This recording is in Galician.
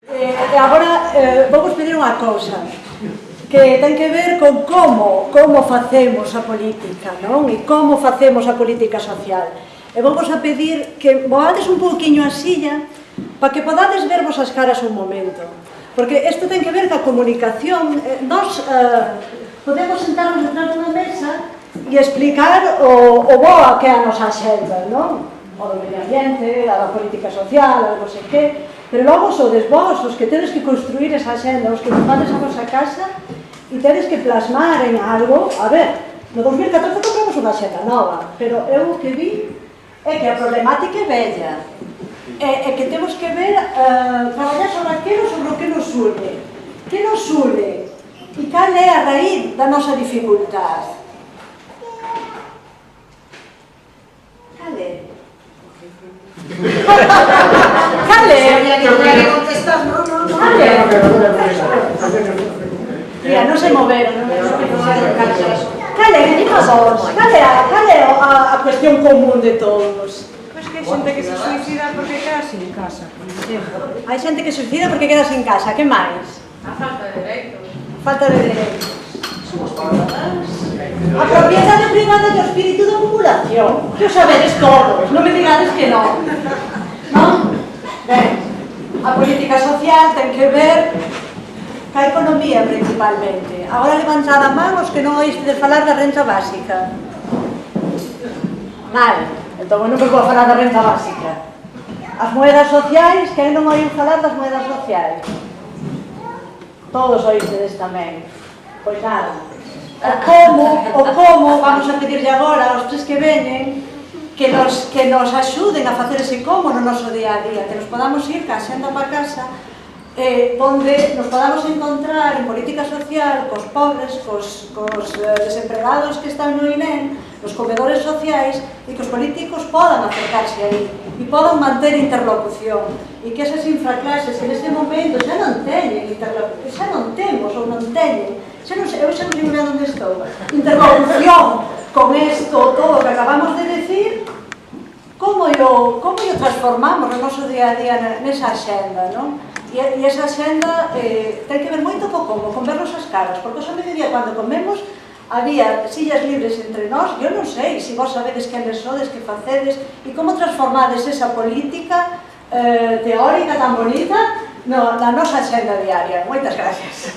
E agora vamos pedir unha cousa que ten que ver con como facemos a política, non? E como facemos a política social. E vamos a pedir que moades un pouquiño a silla para que podades vervos as caras un momento. Porque isto ten que ver ca comunicación. Nós podemos sentarnos detrás dunha mesa e explicar o boa que é a nosa xenda, non? O do medio ambiente, a da política social, a non sei que, pero logo sodes vos os que tedes que construir esa xenda, os que formades a vosa casa e tedes que plasmar en algo. A ver, no 2014 compramos unha xenda nova, pero eu o que vi é que a problemática é bella, é que temos que ver, traballar sobre aquilo sobre o que nos une. Que nos une? E cal é a raíz da nosa dificultad? Cal é? Cal é? Cal é? Mira, non se moveron. Cal é? Dima vos. Cal é a cuestión común de todos? Pois que hai xente que se suicida porque queda sin casa, por exemplo. Hai xente que se suicida porque queda sin casa. Que máis? A falta de dereitos. Falta de dereitos. Somos privadas. A propiedade privada do espírito de acumulación. Que o sabedes todos. Non me digades que non. Non? Ben, a política social ten que ver ca economía principalmente. Agora levantad a man os que non oíste falar da renta básica. Mal. Entón non vos vou falar da renta básica. As moedas sociais, quen non oíu falar das moedas sociais? Todos oístedes tamén. Pois nada. O como, vamos a pedirle agora aos tres que veñen que nos axuden a facer ese como no noso día a día, que nos podamos ir ca xenda para casa, onde nos podamos encontrar en política social cos pobres, cos desempregados que están no INEM, nos comedores sociais, e que os políticos podan acercarse aí e podan manter interlocución, e que esas infraclases que neste momento xa non teñen interlocución, xa non temos ou non teñen, eu xa non sei onde estou, interlocución con isto, todo o que acabamos de decir, como o transformamos no noso día a día nesa axenda, non? E esa axenda ten que ver moito co como, con vernos as caras, porque xa me diría, cando comemos, había sillas libres entre nós, e eu non sei se vos sabedes quenes sodes, que facedes, e como transformades esa política teórica tan bonita na nosa axenda diaria. Moitas gracias.